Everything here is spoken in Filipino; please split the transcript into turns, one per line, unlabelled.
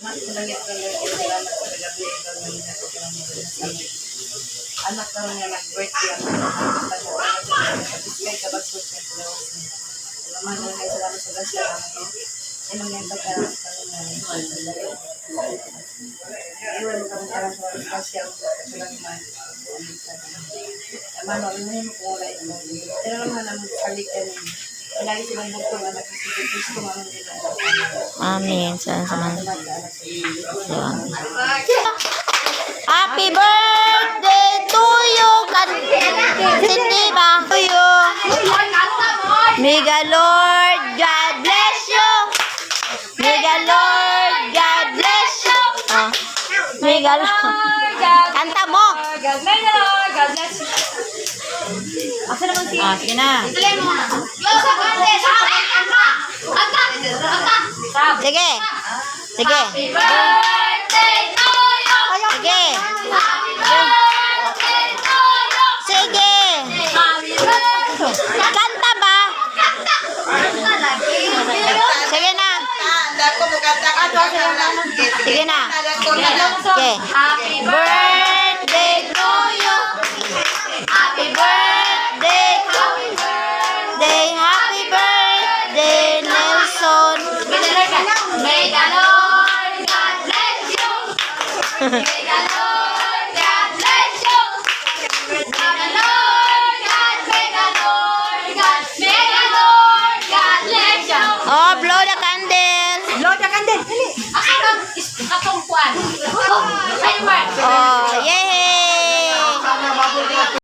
Mas langit ka lang salamat sa gabi ikaw na minato ka lang mga anak ka nga nag-birthday ako sa kabasot niya pulawas niya. Salamat na kayo salamat sa gasya ako. Yan ang yung pagkakaroon iwan mo kami karang sa gasya ako sa langman. Naman, wala na yung kung wala ito. Pero naman ang halik ka niya. Lagi silang bukong anak ko sa Kristo mga nila.
Amen. Saan saman. Happy birthday to you. Hindi ba? To you. May the Lord God bless you. May the Lord God bless you. Oh. May the Lord. Kanta mo.
God bless you. God bless you. Asa naman si?
Ah, sige na. Sige. Sige.
Happy birthday to you.
Sige.
Happy birthday to you.
Sige.
Happy birthday.
Kanta ba? Sige na. Sige na. Okay.
Happy
Birthday to you. Happy birthday. Happy birthday. Happy birthday, Nelson.
May the Lord God bless you.